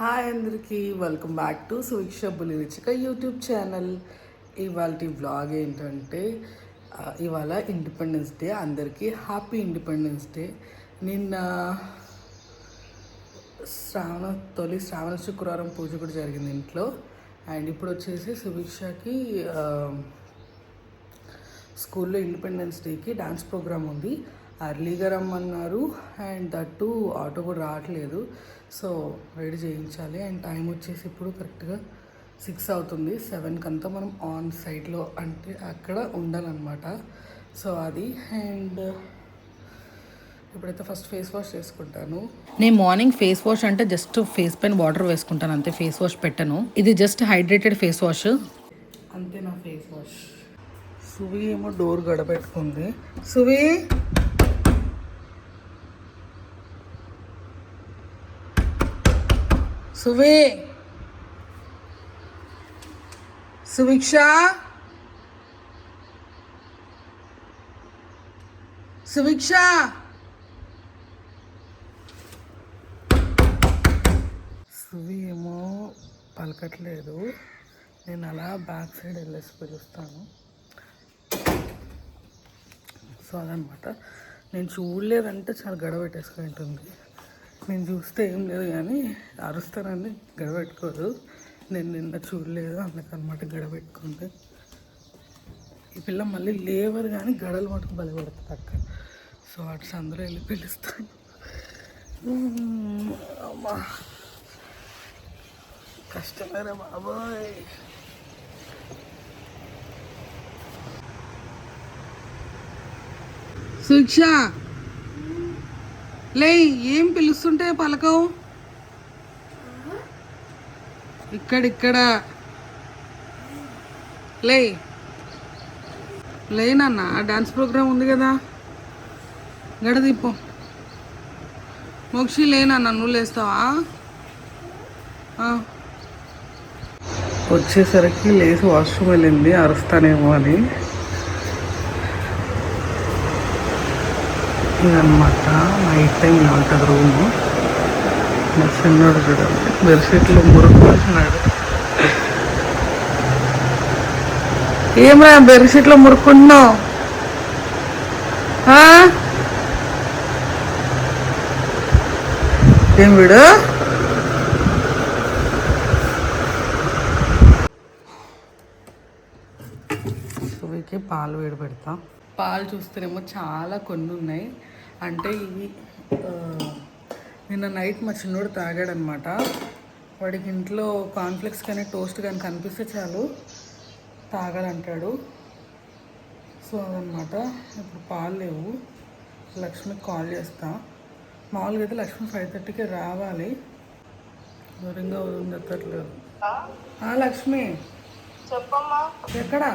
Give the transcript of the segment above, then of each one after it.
Hi అందరికీ, welcome back to Suviksha బులిరిచిక YouTube channel. ఇవాళ వ్లాగ్ ఏంటంటే ఇవాళ ఇండిపెండెన్స్ డే. అందరికీ హ్యాపీ ఇండిపెండెన్స్ డే. నిన్న తొలి శ్రావణ శుక్రవారం పూజ కూడా జరిగింది ఇంట్లో. అండ్ ఇప్పుడు వచ్చేసి సువిక్షకి స్కూల్లో ఇండిపెండెన్స్ డేకి డాన్స్ ప్రోగ్రామ్ ఉంది. అర్లీగా రమ్మన్నారు అండ్ దట్టు ఆటో కూడా రావట్లేదు. సో రెడీ చేయించాలి. అండ్ టైం వచ్చేసి ఇప్పుడు కరెక్ట్గా 6 అవుతుంది. 7కి అంతా మనం ఆన్ సైట్లో అంటే అక్కడ ఉండాలన్నమాట. సో అది. అండ్ ఇప్పుడైతే ఫస్ట్ ఫేస్ వాష్ చేసుకుంటాను. నేను మార్నింగ్ ఫేస్ వాష్ అంటే జస్ట్ ఫేస్ పైన వాటర్ వేసుకుంటాను అంతే, ఫేస్ వాష్ పెట్టను. ఇది జస్ట్ హైడ్రేటెడ్ ఫేస్ వాష్ అంతే నా ఫేస్ వాష్. సువి ఏమో డోర్ గడపెట్టుకుంది. సువి సువి సువిక్ష సువిక్ష సువి ఏమో పలకట్లేదు. నేను అలా బ్యాక్ సైడ్ వెళ్ళేసి పిలుస్తాను. సో అదనమాట. నేను చూడలేదంటే చాలా గడవ పెట్టేసుకుని ఉంటుంది. నేను చూస్తే ఏం లేదు కానీ అరుస్తానని గడవ పెట్టుకోదు. నేను నిన్న చూడలేదు అందుకనమాట గడవ పెట్టుకుంది. ఈ పిల్ల మళ్ళీ లేవరు కానీ గడలు మటుకు బలపడుతుంది అక్క. సో అటు అందరూ వెళ్ళి పిలుస్తాను. అమ్మా కష్టమేరా బాబోయ్. శిక్ష లే, ఏం పిలుస్తుంటే పలకవు. ఇక్కడిక్కడ లే లేనన్నా, డాన్స్ ప్రోగ్రామ్ ఉంది కదా, గడదీపో. మోక్షి లేనన్నా, నువ్వు లేస్తావా? వచ్చేసరికి లేచి వాష్రూమ్ వెళ్ళింది, అరుస్తానేమో అని. ఇదనమాట నైట్ టైం ఇలా ఉంటుంది రూము. మా చిన్నోడు చూడండి బెడ్షీట్లో మురుక్కుంటున్నాడు. ఏమరా బెడ్షీట్లో మురుక్కుంటున్నావు? ఏం వీడు సువికి పాలు వేడి పెడతా. పాలు చూస్తేనేమో చాలా కొన్ని ఉన్నాయి. అంటే ఇవి నిన్న నైట్ మా చిన్నోడు తాగాడనమాట. వాడికి ఇంట్లో కాన్ఫ్లెక్స్ కానీ టోస్ట్ కానీ కనిపిస్తే చాలు తాగాలంటాడు. సో అదనమాట. ఇప్పుడు పాలు లేవు. లక్ష్మికి కాల్ చేస్తా. మామూలుగా అయితే లక్ష్మి 5:30కి రావాలి. దూరంగా వదిలిందట్లేదు. లక్ష్మి చెప్పమ్మా. ఎక్కడా?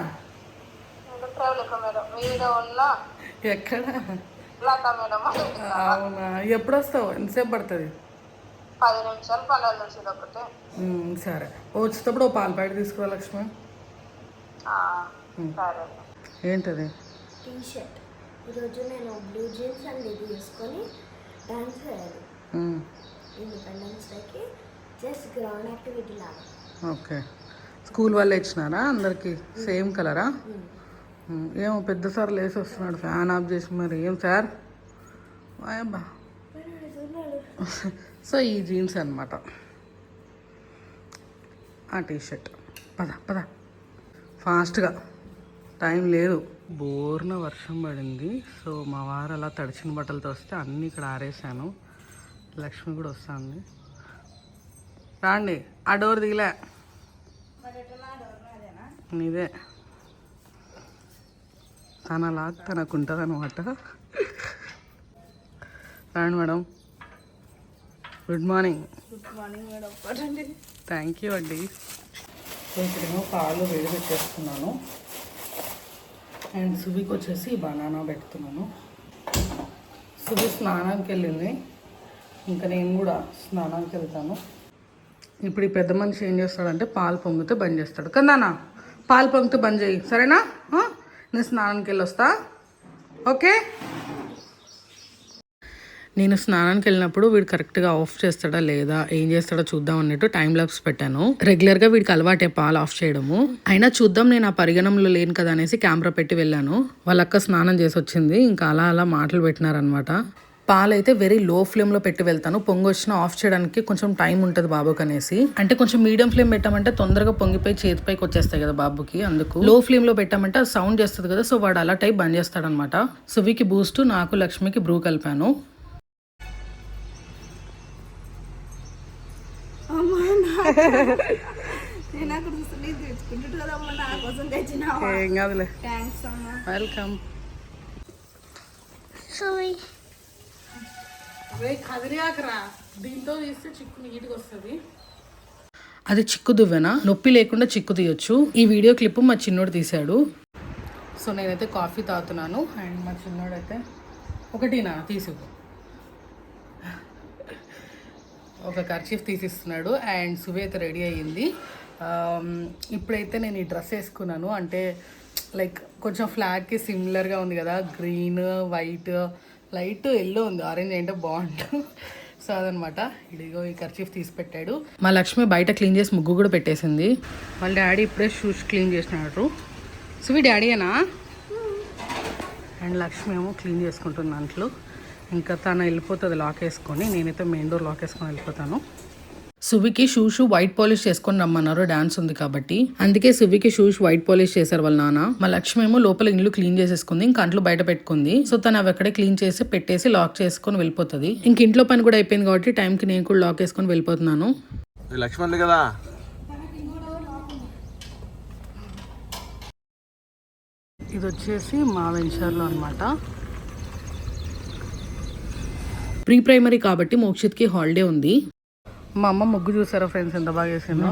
ఎక్కడ? అవునా, ఎప్పుడు వస్తావు? ఎంతసేపు పడుతుంది? 10 నిమిషాలు, 12 నిమిషాలు ఒకటే. సరే, వచ్చేటప్పుడు పాలు ప్యాకెట్ తీసుకురా లక్ష్మి. సరే. ఏంటది? టీషర్ట్. ఈరోజు నేను బ్లూ జీన్స్ అండ్ ఇది తీసుకొని డాన్స్ చేయాలి ఇండిపెండెన్స్ డేకి. జస్ట్ గ్రౌండ్ యాక్టివిటీ లాగా. ఓకే. స్కూల్ వాళ్ళు ఇచ్చినారా అందరికి సేమ్ కలరా? ఏమో పెద్ద సార్ లేసి వస్తున్నాడు ఫ్యాన్ ఆఫ్ చేసి. మరి ఏం సార్? అబ్బా. సో ఈ జీన్స్ అనమాట, ఆ టీషర్ట్. పద పద ఫాస్ట్గా, టైం లేదు. బోర్న వర్షం పడింది. సో మా వారు అలా తడిచిన బట్టలతో వస్తే అన్నీ ఇక్కడ ఆరేసాను. లక్ష్మి కూడా వస్తుంది. రాండి, ఆ డోర్ దిగలే నీదే. తనలా తనకు ఉంటుంది అనమాట. రాండి madam. Good morning. Good morning madam. Thank you అండి. ఇక్కడేమో పాలు వేడి పెట్టేస్తున్నాను. అండ్ సుబికి వచ్చేసి బనానా పెడుతున్నాను. సుబి స్నానానికి వెళ్ళింది, ఇంకా నేను కూడా స్నానానికి వెళ్తాను. ఇప్పుడు ఈ పెద్ద మనిషి ఏం చేస్తాడంటే పాలు పొంగితే బంద్ చేస్తాడు కదా. పాలు పొంగితే బంద్ చేయి, సరేనా? నేను స్నానానికి వెళ్ళి వస్తా. ఓకే. నేను స్నానానికి వెళ్ళినప్పుడు వీడు కరెక్ట్గా ఆఫ్ చేస్తాడా లేదా ఏం చేస్తాడో చూద్దాం అన్నట్టు టైం ల్యాప్స్ పెట్టాను. రెగ్యులర్గా వీడికి అలవాటే పాలు ఆఫ్ చేయడము. అయినా చూద్దాం, నేను ఆ పరిగణంలో లేను కదా అనేసి కెమెరా పెట్టి వెళ్ళాను. వాళ్ళ అక్క స్నానం చేసి వచ్చింది, ఇంకా అలా అలా మాటలు పెట్టినారనమాట. పాలైతే వెరీ లో ఫ్లేమ్లో పెట్టి వెళ్తాను. పొంగి వచ్చినా ఆఫ్ చేయడానికి కొంచెం టైం ఉంటుంది బాబుకి అనేసి. అంటే కొంచెం మీడియం ఫ్లేమ్ పెట్టామంటే తొందరగా పొంగిపోయి చేతిపైకి వచ్చేస్తాయి కదా బాబుకి, అందుకు. లో ఫ్లేమ్లో పెట్టామంటే అది సౌండ్ చేస్తుంది కదా, సో వాడు అలా టైప్ బంద్ చేస్తాడనమాట. సువికి బూస్ట్, నాకు లక్ష్మికి బ్రూ కలిపాను. ఏం కాదులే, వెల్కమ్. దీంతో తీస్తే చిక్కు నీట్గా వస్తుంది. అది చిక్కు దువ్వెన, నొప్పి లేకుండా చిక్కు తీయొచ్చు. ఈ వీడియో క్లిప్ మా చిన్నోడు తీశాడు. సో నేనైతే కాఫీ తాగుతున్నాను అండ్ మా చిన్నోడైతే ఒకటినా తీసుకో ఒక కర్చీఫ్ తీసిస్తున్నాడు. అండ్ సువి అయితే రెడీ అయ్యింది. ఇప్పుడైతే నేను ఈ డ్రెస్ వేసుకున్నాను, అంటే లైక్ కొంచెం ఫ్లాగ్కి సిమిలర్గా ఉంది కదా, గ్రీన్ వైట్ లైట్ ఎల్లో ఉంది, ఆరెంజ్ ఏంటో బాగుంటుంది. సో అదనమాట. ఇదిగో ఈ కర్చీఫ్ తీసి పెట్టాడు. మా లక్ష్మి బయట క్లీన్ చేసి ముగ్గు కూడా పెట్టేసింది. వాళ్ళ డాడీ ఇప్పుడే షూస్ క్లీన్ చేసినాడు. సువి డాడీయేనా? అండ్ లక్ష్మి ఏమో క్లీన్ చేసుకుంటుంది అంట్లు. ఇంకా తను వెళ్ళిపోతుంది లాక్ వేసుకొని, నేనైతే మెయిన్ డోర్ లాక్ వేసుకొని వెళ్ళిపోతాను. సువికి షూస్ వైట్ పాలిష్ చేసుకొని రమ్మన్నారు, డాన్స్ ఉంది కాబట్టి. అందుకే సువికి షూస్ వైట్ పాలిష్ చేశారు వాళ్ళ నాన్న. మా లక్ష్మి ఏమో లోపల ఇల్లు క్లీన్ చేసేసుకుంది, ఇంక అంట్లు బయట పెట్టుకుంది. సో తను అవి అక్కడే క్లీన్ చేసి పెట్టేసి లాక్ చేసుకొని వెళ్ళిపోతుంది. ఇంక ఇంట్లో పని కూడా అయిపోయింది కాబట్టి టైంకి నేను కూడా లాక్ వేసుకొని వెళ్ళిపోతున్నాను. లక్ష్మణ్ కదా ఇది వచ్చేసి మా వెంచర్లో అనమాట. ప్రీ ప్రైమరీ కాబట్టి మోక్షిత్కి హాలిడే ఉంది. మా అమ్మ ముగ్గు చూసారా ఫ్రెండ్స్, ఎంత బాగా వేసిందో.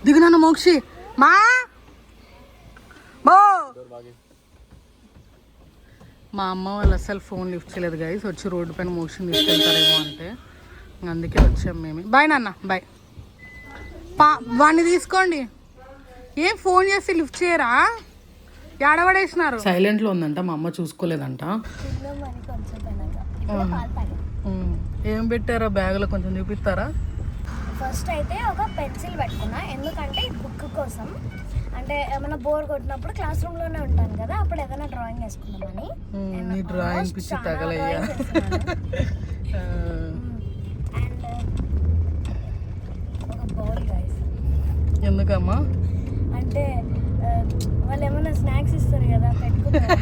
దిగునాను మోక్షి, మా మా అమ్మ వాళ్ళు అసలు ఫోన్ లిఫ్ట్ చేయలేదు గైస్. వచ్చి రోడ్డు పైన మోక్షిని తీసుకెళ్తారేమో అంటే అందుకే వచ్చాం మేము. బాయ్ నాన్న, బాయ్. వాడిని తీసుకోండి. ఏం ఫోన్ చేసి లిఫ్ట్ చేయరా? ఏడవడేసినారు. సైలెంట్లో ఉందంట, మా అమ్మ చూసుకోలేదంట. ఏం పెట్టారా బ్యాగ్లో, కొంచెం చూపిస్తారా? ఫస్ట్ అయితే ఒక పెన్సిల్ పెట్టుకున్నా, ఎందుకంటే ఈ బుక్ కోసం. అంటే ఏమైనా బోర్ కొట్టినప్పుడు క్లాస్ రూమ్లోనే ఉంటాను కదా, అప్పుడు ఏదైనా డ్రాయింగ్ వేసుకుందామని. నీ డ్రాయింగ్ పిచ్చి తగలయ్యా. అండ్ ఒక బౌల్ గైస్. ఎందుకమ్మా? అంటే వాళ్ళు ఏమైనా స్నాక్స్ ఇస్తారు కదా, పెట్టుకుంటారు.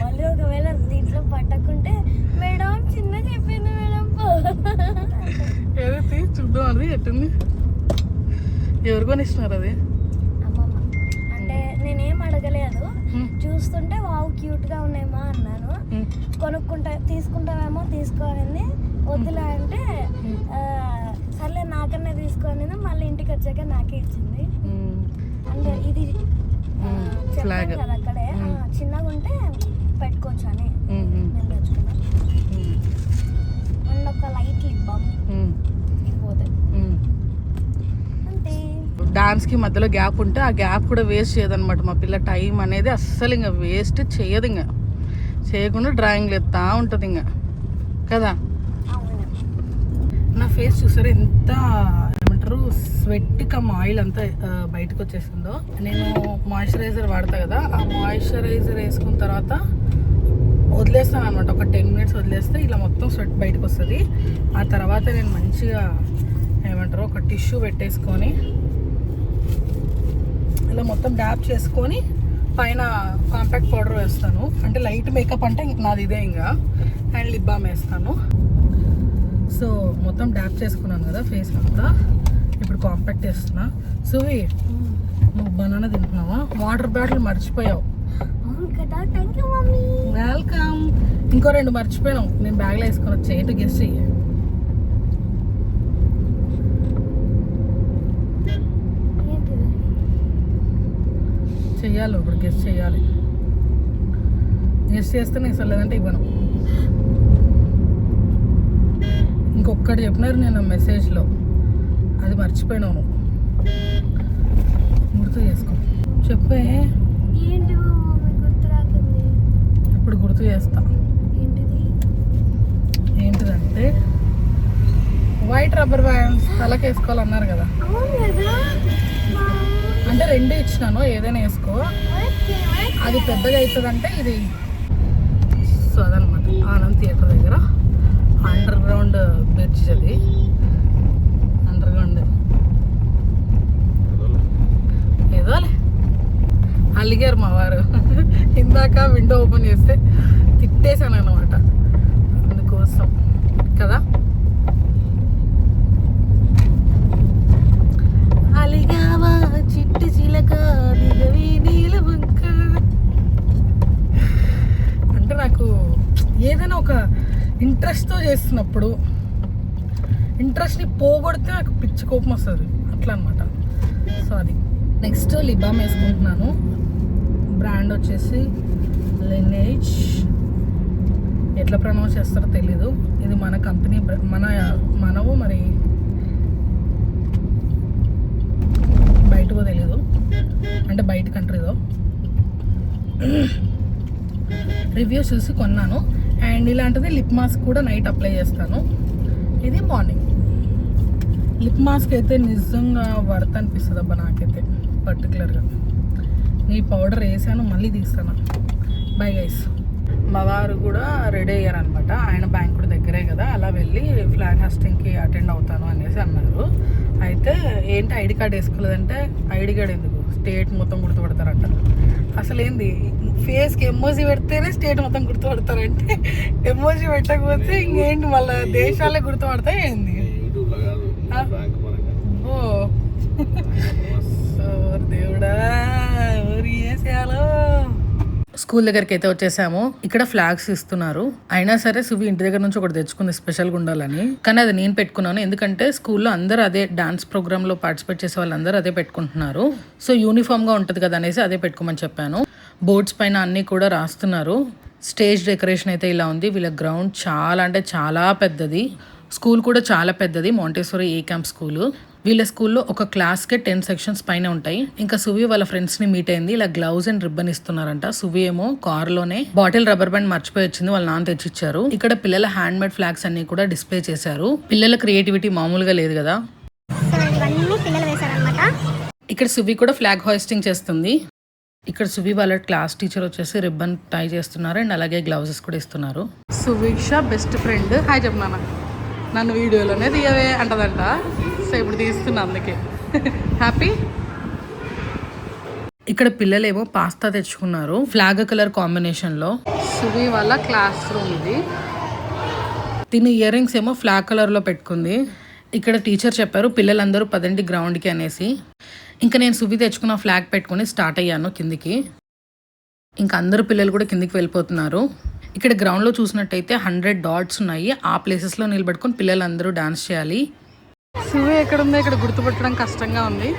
మళ్ళీ ఒకవేళ దీంట్లో పట్టకుంటే మేడం చిన్నగా అయిపోయింది మేడం. ఏదైతే చూద్దాం, అది ఎట్టుంది, ఎవరు కొనిస్తున్నారు అది? అమ్మమ్మ. అంటే నేనేం అడగలేదు, చూస్తుంటే వావ్ క్యూట్గా ఉన్నాయేమో అన్నాను. తీసుకుంటామేమో తీసుకోనింది. వద్దులే అంటే సర్లే నాకన్నా తీసుకోనింది. మళ్ళీ ఇంటికి వచ్చాక నాకే ఇచ్చింది. అంటే ఇది ఫ్లాగ్ కదా అక్కడే చిన్నగా ఉంటే పెట్టుకోవచ్చు అని నేను తెచ్చుకున్నాను. అండ్ ఒక లైట్ లిప్ బామ్, ఇది పోతే అంతే. డాన్స్కి మధ్యలో గ్యాప్ ఉంటే ఆ గ్యాప్ కూడా వేస్ట్ చేయదన్నమాట మా పిల్ల. టైం అనేది అస్సలు ఇంకా వేస్ట్ చేయదు, ఇంకా చేయకుండా డ్రాయింగ్లు ఎత్తా ఉంటుంది ఇంకా కదా. నా ఫేస్ చూసారు ఎంత ఏమంటారు, స్వెట్ కమ్ ఆయిల్ అంతా బయటకు వచ్చేసిందో. నేను మాయిశ్చరైజర్ వాడతా కదా, ఆ మాయిశ్చరైజర్ వేసుకున్న తర్వాత వదిలేస్తాను అనమాట. ఒక 10 minutes వదిలేస్తే ఇలా మొత్తం స్వెట్ బయటకు వస్తుంది. ఆ తర్వాత నేను మంచిగా ఏమంటారు ఒక టిష్యూ పెట్టేసుకొని ఇలా మొత్తం డ్యాప్ చేసుకొని పైన కాంపాక్ట్ పౌడర్ వేస్తాను. అంటే లైట్ మేకప్ అంటే నాది ఇదే ఇంకా. అండ్ లిప్ బామ్ వేస్తాను. సో మొత్తం డ్యాప్ చేసుకున్నాను కదా ఫేస్ అంతా. ఇప్పుడు కాంపాక్ట్ వేస్తున్నా. సువి, నువ్వు బనానా తింటున్నావా? వాటర్ బాటిల్ మర్చిపోయావు. వెల్కమ్. ఇంకో 2 మర్చిపోయాను, నేను బ్యాగ్లో వేసుకొని వచ్చా. ఏంటో గెస్ట్ చెయ్యి. చెయ్యాలి ఇప్పుడు, గెస్ట్ చెయ్యాలి. గెస్ట్ చేస్తే నేను ఇస్తాను, లేదంటే ఇవ్వను. ఇంకొకటి చెప్పినారు నేను మెసేజ్లో, అది మర్చిపోయినాను. గుర్తు చేసుకో, చెప్పే. ఏంటి గుర్తు రాకుంది? ఇప్పుడు గుర్తు చేస్తా. ఏంటిది? అయితే వైట్ రబ్బర్ బ్యాండ్స్ తలకి వేసుకోవాలన్నారు కదా, అవును కదా. అంటే రెండే ఇచ్చినాను, ఏదైనా వేసుకో. అది పెద్దగా అవుతుందంటే ఇది. సో అదనమాట ఆనంద్ థియేటర్ దగ్గర అండర్ గ్రౌండ్ బ్రిడ్జ్, అది అండర్ గ్రౌండ్ ఏదోలే. అలిగారు మా వారు ఇందాక విండో ఓపెన్ చేస్తే తిట్టేశాను అనమాట, అందుకోసం కదా. అలిగావా చిట్టి చిలక దిగవి నీలవంక. అంటే నాకు ఏదైనా ఒక ఇంట్రెస్ట్తో చేస్తున్నప్పుడు ఇంట్రెస్ట్ని పోగొడితే నాకు పిచ్చి కోపం వస్తుంది, అట్లా అనమాట. సో అది. నెక్స్ట్ లిప్ బామ్ వేసుకుంటున్నాను. బ్రాండ్ వచ్చేసి లెనేజ్, ఎట్లా ప్రొనౌన్స్ చేస్తారో తెలీదు. ఇది మన కంపెనీ, మనవు మరి బయటకో తెలీదు, అంటే బయట కంట్రీదో. రివ్యూస్ చూసి కొన్నాను. అండ్ ఇలాంటిది లిప్ మాస్క్ కూడా నైట్ అప్లై చేస్తాను. ఇది మార్నింగ్. లిప్ మాస్క్ అయితే నిజంగా వర్త్ అనిపిస్తుంది అబ్బా నాకైతే పర్టికులర్గా. ఈ పౌడర్ వేసాను, మళ్ళీ తీస్తాను. Bye guys. మా వారు కూడా రెడీ అయ్యారనమాట. ఆయన బ్యాంక్ కూడా దగ్గరే కదా, అలా వెళ్ళి ఫ్లాగ్ హాస్టింగ్కి అటెండ్ అవుతాను అనేసి అన్నారు. అయితే ఏంటి ఐడి కార్డ్ వేసుకోలేదంటే, ఐడి కార్డ్ ఎందుకు, స్టేట్ మొత్తం గుర్తుపడతారంట. అసలు ఏంది, ఫేస్కి ఎమోజీ పెడితేనే స్టేట్ మొత్తం గుర్తుపడతారంటే, ఎమోజీ పెట్టకపోతే ఇంకేంటి మళ్ళీ దేశాలే గుర్తుపడతాయి ఏంది. ఓ దేవుడా, స్కూల్ దగ్గరికి అయితే వచ్చేసాము. ఇక్కడ ఫ్లాగ్స్ ఇస్తున్నారు. అయినా సరే సువి ఇంటి దగ్గర నుంచి ఒకటి తెచ్చుకుంది స్పెషల్గా ఉండాలని, కానీ అది నేను పెట్టుకున్నాను. ఎందుకంటే స్కూల్లో అందరూ అదే డాన్స్ ప్రోగ్రామ్ లో పార్టిసిపేట్ చేసే వాళ్ళందరూ అదే పెట్టుకుంటున్నారు. సో యూనిఫామ్ గా ఉంటది కదా అనేసి అదే పెట్టుకోమని చెప్పాను. బోర్డ్స్ పైన అన్ని కూడా రాస్తున్నారు. స్టేజ్ డెకరేషన్ అయితే ఇలా ఉంది. వీళ్ళ గ్రౌండ్ చాలా అంటే చాలా పెద్దది. స్కూల్ కూడా చాలా పెద్దది, మాంటెసోరీ ఏ క్యాంప్ స్కూల్. వీళ్ళ స్కూల్లో ఒక క్లాస్కే 10 సెక్షన్స్ పైన ఉంటాయి. ఇంకా సువి వాళ్ళ ఫ్రెండ్స్ ని మీట్ అయింది. ఇలా గ్లౌజ్ అండ్ రిబ్బన్ ఇస్తున్నారంట. సువి ఏమో కార్ లోనే బాటిల్ రబ్బర్ బ్యాండ్ మర్చిపోయి వచ్చింది, వాళ్ళ నాన్న తెచ్చిచ్చారు. ఇక్కడ పిల్లల హ్యాండ్ మేడ్ ఫ్లాగ్స్ అన్ని కూడా డిస్ప్లే చేశారు. పిల్లల క్రియేటివిటీ మామూలుగా లేదు కదా. ఇక్కడ సువి కూడా ఫ్లాగ్ హాయిస్టింగ్ చేస్తుంది. ఇక్కడ సువి వాళ్ళ క్లాస్ టీచర్ వచ్చేసి రిబ్బన్ టై చేస్తున్నారు అండ్ అలాగే గ్లౌజెస్ కూడా ఇస్తున్నారు. సువీక్ష బెస్ట్ ఫ్రెండ్ హాయ్ చెప్పనా, నన్ను వీడియోలోనే తీయవే అంటదంట. సో ఇప్పుడు తీస్తున్నా, అందుకే హ్యాపీ. ఇక్కడ పిల్లలేమో పాస్తా తెచ్చుకున్నారు ఫ్లాగ్ కలర్ కాంబినేషన్ లో. సువి వాళ్ళ క్లాస్ రూమ్ ఇది. దీని ఇయర్ రింగ్స్ ఏమో ఫ్లాగ్ కలర్ లో పెట్టుకుంది. ఇక్కడ టీచర్ చెప్పారు పిల్లలందరూ పదండి గ్రౌండ్ కి అనేసి. ఇంకా నేను సువి తెచ్చుకున్న ఫ్లాగ్ పెట్టుకుని స్టార్ట్ అయ్యాను కిందికి. ఇంకా అందరు పిల్లలు కూడా కిందికి వెళ్ళిపోతున్నారు. ఇక్కడ గ్రౌండ్లో చూసినట్టయితే 100 డాట్స్ ఉన్నాయి. ఆ ప్లేసెస్లో నిలబెట్టుకొని పిల్లలందరూ డాన్స్ చేయాలి. సువి ఎక్కడ ఉందో ఇక్కడ గుర్తుపట్టడం కష్టంగా ఉంది.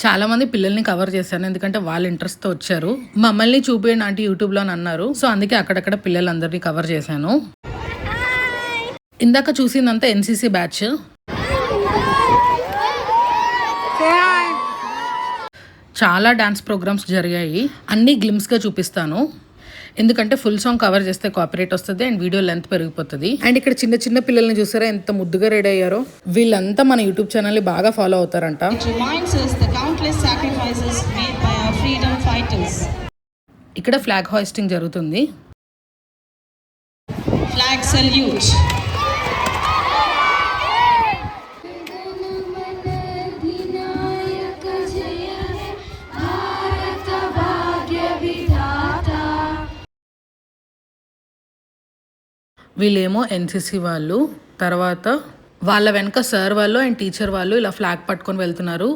చాలా మంది పిల్లల్ని కవర్ చేశాను, ఎందుకంటే వాళ్ళు ఇంట్రెస్ట్తో వచ్చారు. మమ్మల్ని చూపించండి అంటే యూట్యూబ్లో అని అన్నారు. సో అందుకే అక్కడక్కడ పిల్లలందరినీ కవర్ చేశాను. ఇందాక చూసిందంతా ఎన్సీసీ బ్యాచ్. చాలా డాన్స్ ప్రోగ్రామ్స్ జరిగాయి, అన్నీ గ్లిమ్స్గా చూపిస్తాను. ఎందుకంటే ఫుల్ సాంగ్ కవర్ చేస్తే కాపీరైట్ వస్తుంది అండ్ వీడియో లెంత్ పెరిగిపోతుంది. అండ్ ఇక్కడ చిన్న చిన్న పిల్లల్ని చూసారా ఎంత ముద్దుగా రెడీ అయ్యారో. వీళ్ళంతా మన యూట్యూబ్ ఛానల్ని బాగా ఫాలో అవుతారంట. ఇక్కడ ఫ్లాగ్ హాయిస్టింగ్ జరుగుతుంది. Flag salute. వీళ్ళేమో ఎన్సీసీ వాళ్ళు. తర్వాత వాళ్ళ వెనక సార్ వాళ్ళు అండ్ టీచర్ వాళ్ళు ఇలా ఫ్లాగ్ పట్టుకొని వెళ్తున్నారు.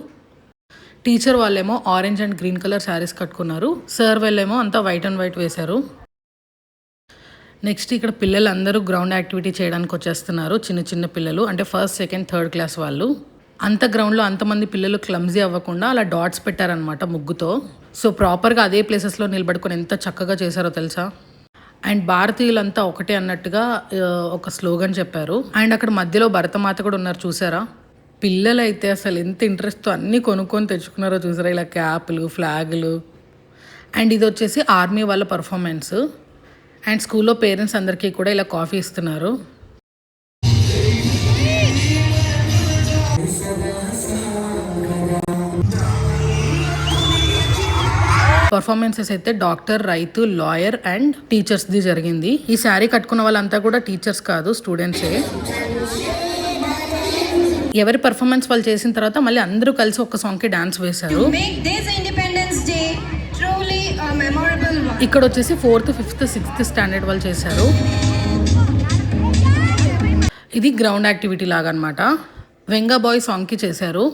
టీచర్ వాళ్ళేమో orange and green colour saris కట్టుకున్నారు. సార్ వాళ్ళేమో అంతా వైట్ అండ్ వైట్ వేశారు. నెక్స్ట్ ఇక్కడ పిల్లలందరూ గ్రౌండ్ యాక్టివిటీ చేయడానికి వచ్చేస్తున్నారు. చిన్న చిన్న పిల్లలు అంటే 1st, 2nd, 3rd క్లాస్ వాళ్ళు. అంత గ్రౌండ్లో అంతమంది పిల్లలు క్లమ్జీ అవ్వకుండా అలా డాట్స్ పెట్టారనమాట ముగ్గుతో. సో ప్రాపర్గా అదే ప్లేసెస్లో నిలబడుకొని ఎంత చక్కగా చేశారో తెలుసా. అండ్ భారతీయులంతా ఒకటే అన్నట్టుగా ఒక స్లోగన్ చెప్పారు. అండ్ అక్కడ మధ్యలో భరతమాత కూడా ఉన్నారు చూసారా. పిల్లలు అయితే అసలు ఎంత ఇంట్రెస్ట్తో అన్నీ కొనుక్కొని తెచ్చుకున్నారో చూసారా, ఇలా క్యాప్లు, ఫ్లాగులు. అండ్ ఇది వచ్చేసి ఆర్మీ వాళ్ళ పర్ఫార్మెన్స్. అండ్ స్కూల్లో పేరెంట్స్ అందరికీ కూడా ఇలా కాఫీ ఇస్తున్నారు. పర్ఫార్మెన్సెస్ అయితే డాక్టర్, రైతు, లాయర్ అండ్ టీచర్స్ ది జరిగింది. ఈ శారీ కట్టుకున్న వాళ్ళంతా కూడా టీచర్స్ కాదు, స్టూడెంట్సే. ఎవరి పర్ఫార్మెన్స్ వాళ్ళు చేసిన తర్వాత మళ్ళీ అందరూ కలిసి ఒక సాంగ్ కి డాన్స్ వేశారు. ఇక్కడ వచ్చేసి 4th, 5th, 6th స్టాండర్డ్ వాళ్ళు చేశారు. ఇది గ్రౌండ్ యాక్టివిటీ లాగా అనమాట. వెంగా బాయ్ సాంగ్కి చేశారు.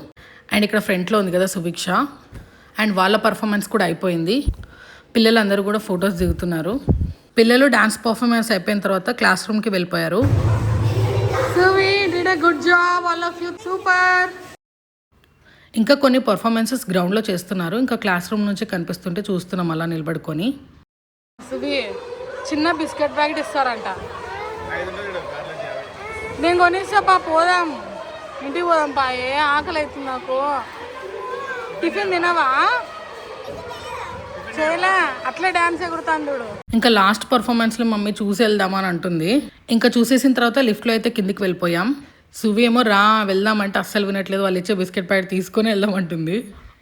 అండ్ ఇక్కడ ఫ్రంట్లో ఉంది కదా సుభిక్ష, అండ్ వాళ్ళ పర్ఫార్మెన్స్ కూడా అయిపోయింది. పిల్లలందరూ కూడా ఫొటోస్ దిగుతున్నారు. పిల్లలు డాన్స్ పర్ఫార్మెన్స్ అయిపోయిన తర్వాత క్లాస్ రూమ్కి వెళ్ళిపోయారు. Good job all of you, super. ఇంకా కొన్ని పర్ఫార్మెన్సెస్ గ్రౌండ్లో చేస్తున్నారు. ఇంకా క్లాస్ రూమ్ నుంచి కనిపిస్తుంటే చూస్తున్నాం అలా నిలబడుకొని. చిన్న బిస్కెట్ ప్యాకెట్ ఇస్తారంట. నేను కొనిస్తా పా, పోదాం ఇంటికి పోదాం పా. ఏ ఆకలి అవుతుంది నాకు. టిఫిన్ తినవా? చేయలే, అట్లే డాన్స్ ఎగురుతాను చూడు. ఇంకా లాస్ట్ పర్ఫార్మెన్స్ లో మమ్మీ చూసి వెళ్దామని అంటుంది. ఇంకా చూసేసిన తర్వాత లిఫ్ట్ లో అయితే కిందికి వెళ్ళిపోయాం. సువి ఏమో రా వెళ్దామంటే అస్సలు వినట్లేదు. వాళ్ళు ఇచ్చే బిస్కెట్ ప్యాకెట్ తీసుకొని వెళ్దామంటుంది.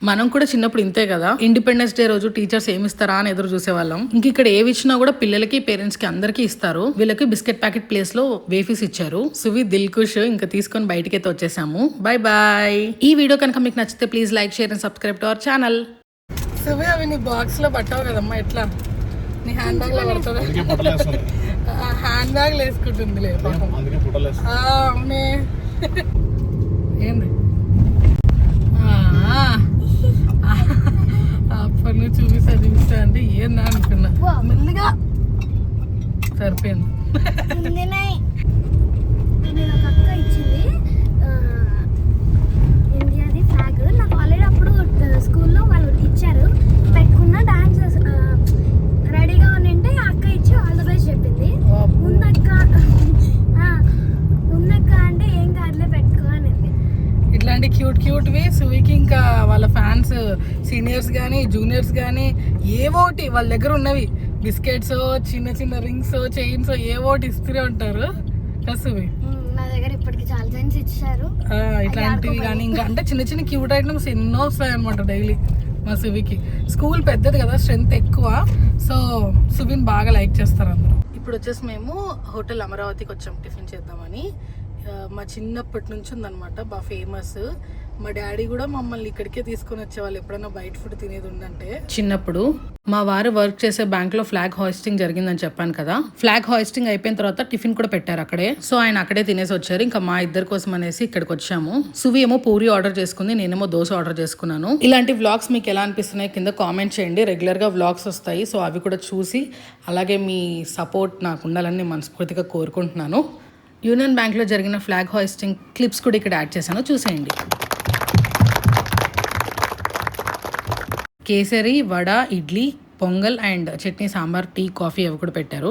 మనం కూడా చిన్నప్పుడు ఇంతే కదా, ఇండిపెండెన్స్ డే రోజు టీచర్స్ ఏమి ఇస్తారా అని ఎదురు చూసేవాళ్ళం. ఇంక ఇక్కడ ఏవి ఇచ్చినా కూడా పిల్లలకి, పేరెంట్స్ కి అందరికీ ఇస్తారు. వీళ్ళకి బిస్కెట్ ప్యాకెట్ ప్లేస్ లో వేఫీస్ ఇచ్చారు. సువి దిల్ ఖుష్ ఇంకా తీసుకొని బయటకి అయితే వచ్చేసాము. Bye bye. ఈ వీడియో కనుక మీకు నచ్చితే please like, share and subscribe to our channel. సువి అవి నీ బాక్స్ లో పట్టావు కదమ్మా, ఎట్లా నీ హ్యాండ్ బ్యాగ్ లో పడుతుంది. హ్యాండ్ బ్యాగ్ వేసుకుంటుందిలే అవునే. ఏంది అప్పటి నుంచి చూపిస్తా అంటే ఏందా అనుకున్నా. మెల్లిగా సరిపోయింది. ఇండియాది ఫ్లాగ్ నాకు ఆల్రెడీ అప్పుడు స్కూల్లో వాళ్ళు ఇచ్చారు, పెట్టుకున్న డాన్స్ రెడీగా ఉంటే అక్క ఇచ్చి ఆల్ ద బెస్ట్ చెప్పింది. ఉందక్క అంటే ఏం కాదులే పెట్టుకో అని. ఇట్లాంటి క్యూట్వి సువికి ఇంకా వాళ్ళ ఫ్యాన్స్ సీనియర్స్ కానీ జూనియర్స్ కానీ ఏవోటి వాళ్ళ దగ్గర ఉన్నవి బిస్కెట్స్, చిన్న చిన్న రింగ్స్, చైన్స్ ఏవోటి ఇస్తూనే ఉంటారు కదా సువి. నా దగ్గర ఇప్పటికి చాలా చైన్స్ ఇచ్చారు. ఇట్లాంటివి కానీ ఇంకా అంటే చిన్న చిన్న క్యూట్ ఐటమ్స్ ఎన్నో వస్తాయి అనమాట డైలీ మా సువికి. స్కూల్ పెద్దది కదా, స్ట్రెంత్ ఎక్కువ, సో సువిని బాగా లైక్ చేస్తారు అందరూ. ఇప్పుడు వచ్చేసి మేము హోటల్ అమరావతికి వచ్చాం టిఫిన్ చేద్దామని. మా చిన్నప్పటి నుంచి ఉందన్నమాట, బాగా ఫేమస్. మా డాడీ కూడా మమ్మల్ని ఇక్కడికే తీసుకొని వచ్చేవాళ్ళు ఎప్పుడైనా బయట ఫుడ్ తినేది ఉందంటే. చిన్నప్పుడు మా వారు వర్క్ చేసే బ్యాంక్ లో ఫ్లాగ్ హాయిస్టింగ్ జరిగిందని చెప్పాను కదా. ఫ్లాగ్ హాయిస్టింగ్ అయిపోయిన తర్వాత టిఫిన్ కూడా పెట్టారు అక్కడే. సో ఆయన అక్కడే తినేసి వచ్చారు. ఇంకా మా ఇద్దరి కోసం అనేసి ఇక్కడికి వచ్చాము. సువి ఏమో పూరి ఆర్డర్ చేసుకుంది, నేనేమో దోశ ఆర్డర్ చేసుకున్నాను. ఇలాంటి వ్లాగ్స్ మీకు ఎలా అనిపిస్తున్నాయి కింద కామెంట్ చేయండి. రెగ్యులర్ గా వ్లాగ్స్ వస్తాయి, సో అవి కూడా చూసి అలాగే మీ సపోర్ట్ నాకు ఉండాలని మనస్ఫూర్తిగా కోరుకుంటున్నాను. యూనియన్ బ్యాంక్లో జరిగిన ఫ్లాగ్ హాయిస్టింగ్ క్లిప్స్ కూడా ఇక్కడ యాడ్ చేశాను, చూసేయండి. Kesari, vada, idli, pongal and chutney, sambar, tea, coffee అవి కూడా పెట్టారు.